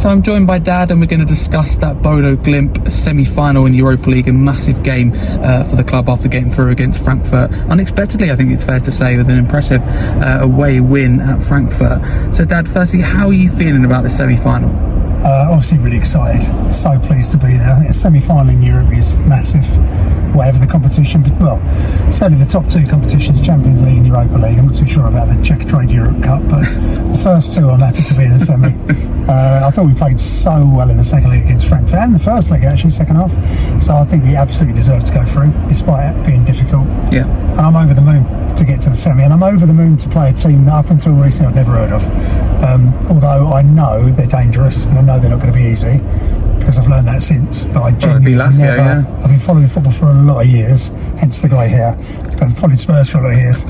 So I'm joined by Dad, and we're going to discuss that Bodo Glimt semi-final in the Europa League, a massive game for the club after getting through against Frankfurt. Unexpectedly, I think it's fair to say, with an impressive away win at Frankfurt. So Dad, firstly, how are you feeling about this semi-final? Obviously really excited, so pleased to be there. A semi-final in Europe is massive, whatever the competition, but well, certainly the top two competitions, Champions League and Europa League. I'm not too sure about the Czech Trade Europe Cup, but the first two I'm happy to be in the semi. I thought we played so well in the second leg against Frankfurt, and the first leg actually, second half, so I think we absolutely deserve to go through, despite it being difficult. Yeah. And I'm over the moon to get to the semi, and I'm over the moon to play a team that up until recently I'd never heard of. Although I know they're dangerous and I know they're not going to be easy, because I've learned that since. But I genuinely never. I've been following football for a lot of years, hence the grey hair. I've followed Spurs for a lot of years,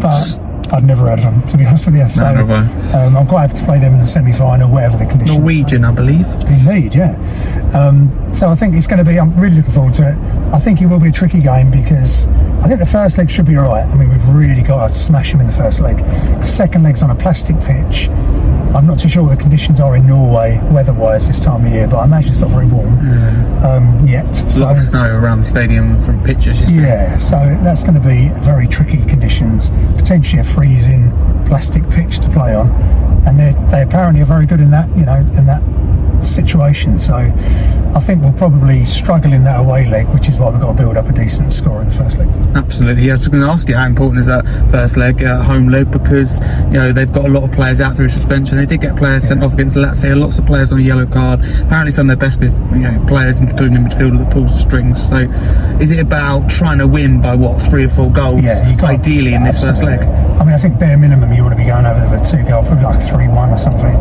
but I'd never heard of them, to be honest with you. So I'm quite happy to play them in the semi-final, whatever the conditions. Norwegian, I believe. Indeed, yeah. So I think it's going to be. I'm really looking forward to it. I think it will be a tricky game because I think the first leg should be all right. I mean, we've really got to smash them in the first leg. The second leg's on a plastic pitch. I'm not too sure what the conditions are in Norway weather-wise this time of year, but I imagine it's not very warm yet. A lot of snow around the stadium from pictures. Yeah, so that's going to be very tricky conditions, potentially a freezing plastic pitch to play on, and they apparently are very good in that, in that situation. So I think we'll probably struggle in that away leg, which is why we've got to build up a decent score in the first leg. Absolutely. I was going to ask you, how important is that first leg, home leg, because they've got a lot of players out through suspension. They did get players sent off against Lazio, lots of players on a yellow card. Apparently some of their best players, including the midfielder that pulls the strings. So is it about trying to win by 3 or 4 goals ideally in this first leg? I mean, I think bare minimum you want to be going over there with 2 goals, probably like 3-1 or something.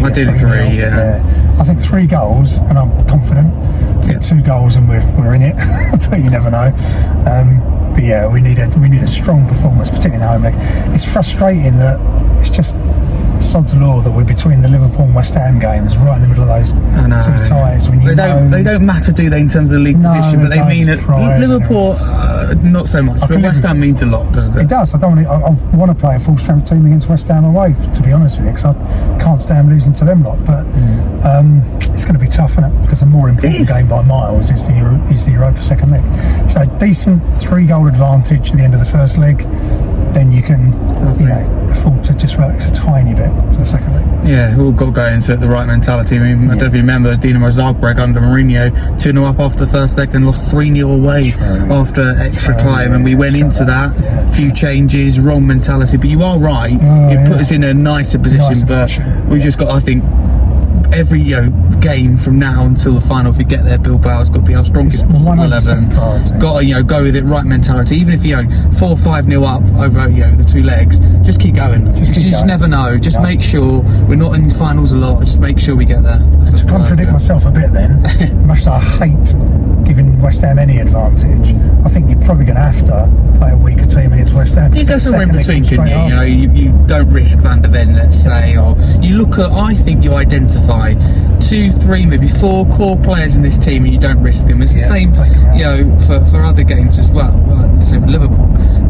Ideally 3, yeah. I think 3 goals, and I'm confident. I think 2 goals and we're in it, but you never know. But yeah, we need a strong performance, particularly in the home leg. It's frustrating that it's just sod's law that we're between the Liverpool and West Ham games, right in the middle of those 2 ties. When they don't matter, do they, in terms of the league position? But they mean it. Liverpool, not so much. But West Ham means a lot, doesn't it? It does. I want to play a full strength team against West Ham away, to be honest with you, because I can't stand losing to them lot. But it's going to be tough, isn't it? Because the more important game by miles is the Europa second leg. So decent 3-goal advantage at the end of the first leg. Then you can afford to just relax a tiny bit for the second leg. Yeah, we've got to go into it the right mentality. I mean, I don't know if you remember Dinamo Zagreb under Mourinho, 2-0 up after the first leg and lost 3-0 away after extra time, and we went into that, few changes, wrong mentality. But you are right, it put us in a nicer position, we've just got, I think, every game from now until the final, if we get there, Bilbao's got to be our strongest possible 11. Got to go with it, right mentality. Even if 4 or 5-0 up over the 2 legs, just keep going. You just never know. Just make sure we're not in the finals a lot. Just make sure we get there. To contradict myself a bit, then, much as I hate giving West Ham any advantage, I think you're probably going to have to play a weaker team against West Ham. You go somewhere in between, can you? You don't risk Van der Ven, let's say, or you look at. I think you identify 2, 3, maybe 4 core players in this team, and you don't risk them. It's the same, for other games as well. The same with Liverpool.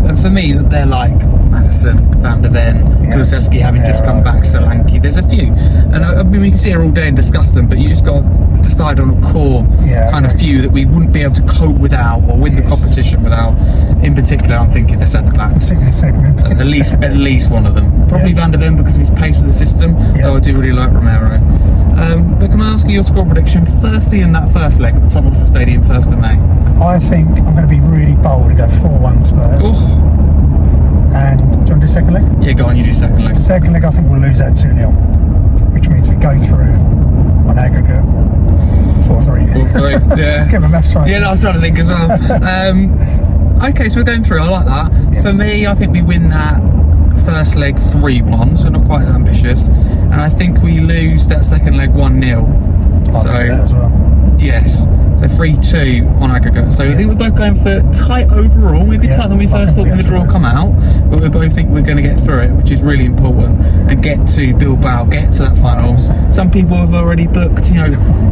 And for me, they're like Maddison, Van der Ven, Kulusevski having just come back, Solanke. There's a few, and I mean we can sit here all day and discuss them, but you just got to decide on a core kind of few that we wouldn't be able to cope without or win the competition without. In particular, I'm thinking the centre backs. At least one of them. Probably Van der Ven because of his pace of the system. Though I do really like Romero. But can I ask you your score prediction? Firstly, in that first leg at the Tottenham Stadium, 1st of May. I think I'm going to be really bold and go 4-1 Spurs. And do you want to do second leg? Yeah, go on, you do second leg. Second leg, I think we'll lose that 2-0, which means we go through on aggregate 4-3. 4-3, yeah. Get my maths right. Yeah, no, I was trying to think as well. Okay, so we're going through. I like that. Yes. For me, I think we win that first leg 3-1, so not quite as ambitious. And I think we lose that second leg 1-0. I'll do that as well. Yes. So 3-2 on aggregate. So I think we're both going for tight overall, maybe tighter than we first thought when the draw come out. But we both think we're going to get through it, which is really important, and get to Bilbao, get to that final. 100%. Some people have already booked,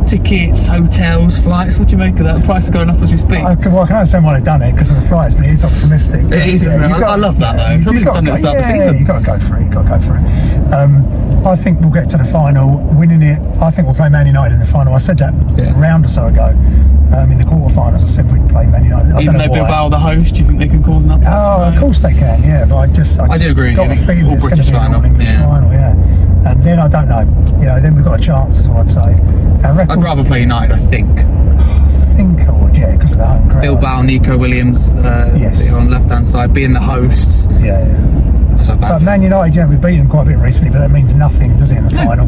tickets, hotels, flights. What do you make of that? The price is going up as we speak. I can understand why they've done it because of the flights, but it is optimistic. It is. I love that though. Probably done it at the start of the season. You've got to go for it. I think we'll get to the final, winning it. I think we'll play Man United in the final. I said that a round or so ago. In the quarterfinals, I said we'd play Man United. Even though Bilbao are the host, do you think they can cause an upset? Oh, of course they can, yeah. But I do agree. Got a feeling it's going to be an English final, And then I don't know. Then we've got a chance, is what I'd say. I'd rather play United, I think. I think I would, because of the home crowd. Bilbao, Nico Williams, on the left-hand side, being the hosts. Yeah. But Man United, we've beaten them quite a bit recently, but that means nothing, does it, in the final?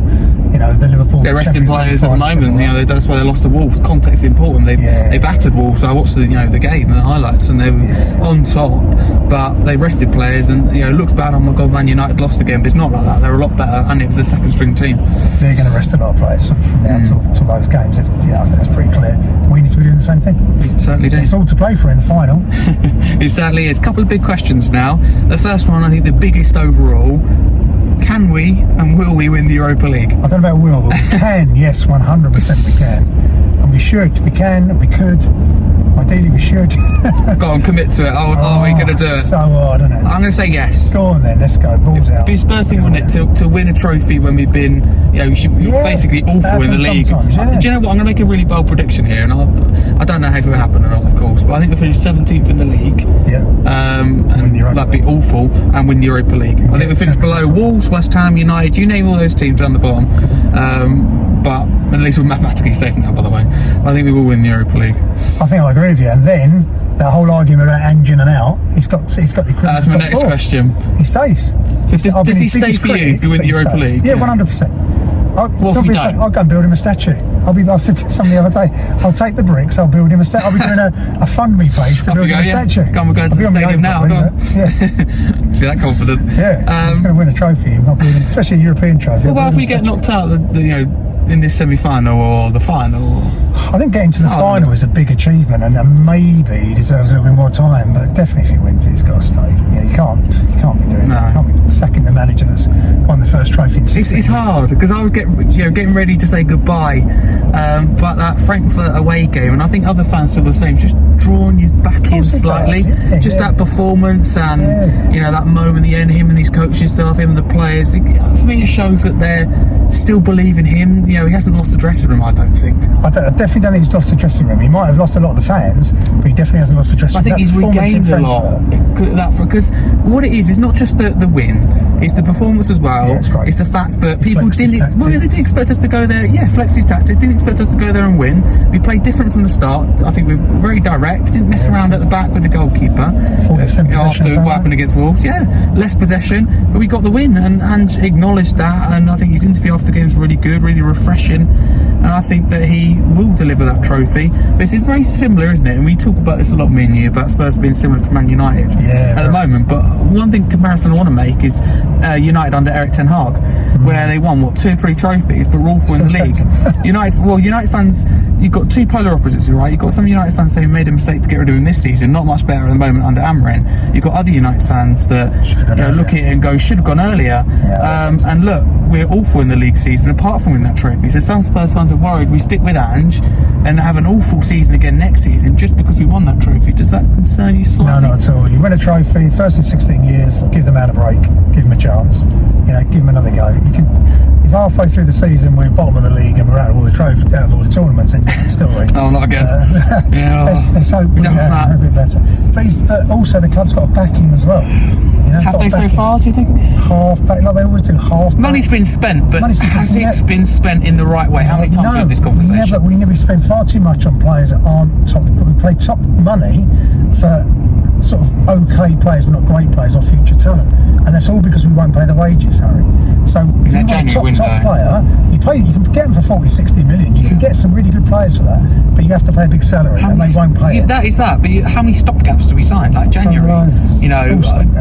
The Liverpool. They're resting players at the moment. That's why they lost to Wolves. Context is important. They battered Wolves. So I watched the game and the highlights, and they were on top. But they rested players, and it looks bad. Oh my God, Man United lost again. But it's not like that. They're a lot better, and it was a second-string team. They're going to rest a lot of players from now to those games. I think that's pretty clear. We need to be doing the same thing. It certainly do. It's all to play for in the final. It certainly is. A couple of big questions now. The first one, I think, the biggest overall. Can we and will we win the Europa League? I don't know about will, but we can. Yes, 100% we can. And we should. We can and we could. Ideally we should. Go on, commit to it. Are we going to do it? So hard, isn't it? I'm going to say yes. Go on then, let's go. Balls out. It'd be a Spurs thing, wouldn't it, to win a trophy when we've been, basically awful in the league. Do you know what? I'm going to make a really bold prediction here, and I don't know how it will happen or not, of course, but I think we'll finish 17th in the league. And that'd be awful, and win the Europa League. I think we'll finish below Wolves, West Ham, United. You name all those teams around the bottom. But at least we're mathematically safe now, by the way. I think we will win the Europa League. I think I agree with you. And then that whole argument about Angin and out, he's got the equivalent. That's my next question. He stays. Does he stay for you if you win the Europa League? Yeah, 100%. I'll go and build him a statue. I said to somebody the other day, I'll take the bricks, I'll build him a statue. I'll be doing a fund me page to build him a statue. Come on, we're going to the stadium now. Feel that confident. Yeah, he's going to win a trophy, especially a European trophy. Well, if we get knocked out, in this semi-final or the final? I think getting to the final is a big achievement, and maybe he deserves a little bit more time. But definitely, if he wins it, he's got to stay. You can't be doing that. You can't be sacking the manager that's won the first trophy in 16 It's hard because I was getting ready to say goodbye, but that Frankfurt away game, and I think other fans feel the same. Just drawing you back in slightly, that performance and that moment at the end, him and his coaching staff, him and the players. For me, it shows that they're still believe in him. He hasn't lost the dressing room, I don't think. I definitely don't think he's lost the dressing room. He might have lost a lot of the fans, but he definitely hasn't lost the dressing room. I think he's regained a lot. Because what it is not just the win, it's the performance as well. It's the fact that people didn't expect us to go there. Flex his tactics, didn't expect us to go there and win. We played different from the start. I think we were very direct, didn't mess around at the back with the goalkeeper after what happened against Wolves. Less possession, but we got the win and acknowledged that. And I think his interview after the game was really good, really refreshing, and I think that he will deliver that trophy. But it's very similar, isn't it? And we talk about this a lot, me and you, about Spurs being similar to Man United at the moment. But one comparison I want to make is United under Erik ten Hag, where they won 2 or 3 trophies, but we're awful in the league. United fans, you've got two polar opposites, right? You've got some United fans saying we made a mistake to get rid of him this season, not much better at the moment under Amorim. You've got other United fans that look at it and go, should have gone earlier. And look, we're awful in the league season apart from winning that trophy. So some Spurs fans are worried we stick with Ange and have an awful season again next season just because we won that trophy. Does that concern you slightly? No, not at all. You win a trophy, first in 16 years, give the man a break, give him a chance, give him another go. If halfway through the season we're bottom of the league and we're out of all the trophies, out of all the tournaments, then different story. Oh, not again. Let's hope we're a bit better. But also the club's got to back him as well. Have they so far, do you think? Half back, like they always do, half back. Money's been spent, but has it been spent in the right way? How many times have we had this conversation? We never spend far too much on players that aren't top. We play top money for sort of okay players, but not great players or future talent. And that's all because we won't pay the wages, Harry. So if you're a top player, you can get them for 40, 60 million. You can get some really good players for that, but you have to pay a big salary and they won't pay it. That is that, but how many stopgaps do we sign? Like January,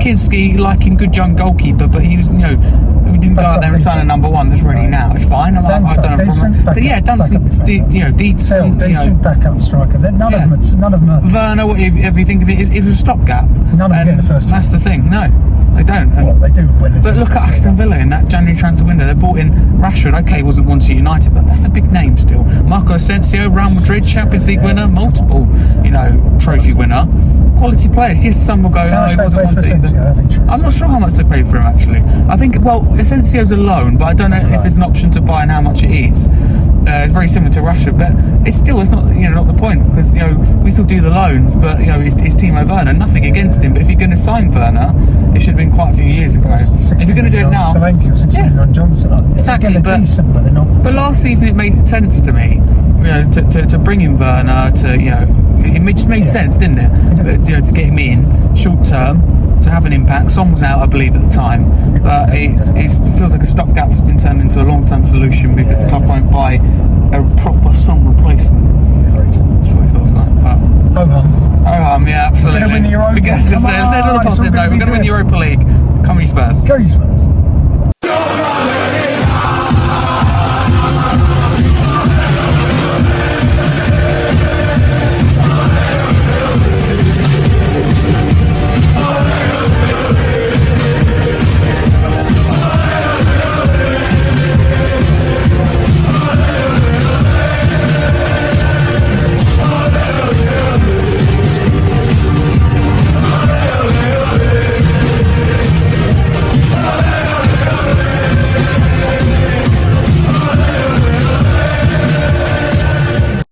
Kinski, liking good young goalkeeper, but he was, we didn't go out there and sign a number one that's ready now. It's fine. I don't have a problem. But Dunstan, decent backup striker. None of them are. Werner, if you think of it, it was a stopgap. None of them get the first. That's the thing. No, they don't. They do. But look at Aston Villa in that January transfer window. They bought in Rashford. Okay, wasn't one to United, but that's a big name still. Marco Asensio, Real Madrid, Champions League winner, multiple, trophy winner. Quality players. Yes, some will go. He wasn't one to. I'm not sure how much they paid for him actually. I think, well, Asensio's a loan, but I don't know if there's an option to buy and how much it is. It's very similar to Rashford, but it's not not the point, because we still do the loans, but it's Timo Werner. Nothing against him, but if you're going to sign Werner, it should have been quite a few years ago. If you're going to do it now, on Johnson, exactly. But decent, but they're not. But last season it made sense to me, to bring in Werner. It just made sense, didn't it? To get him in short term, to have an impact. Son was out, I believe, at the time, but it feels like a stopgap has been turned into a long-term solution because the club won't buy a proper Son replacement. That's what it feels like. But yeah, absolutely. We're going to win the Europa. We're going to win the Europa League. Come on, you Spurs. Go you Spurs.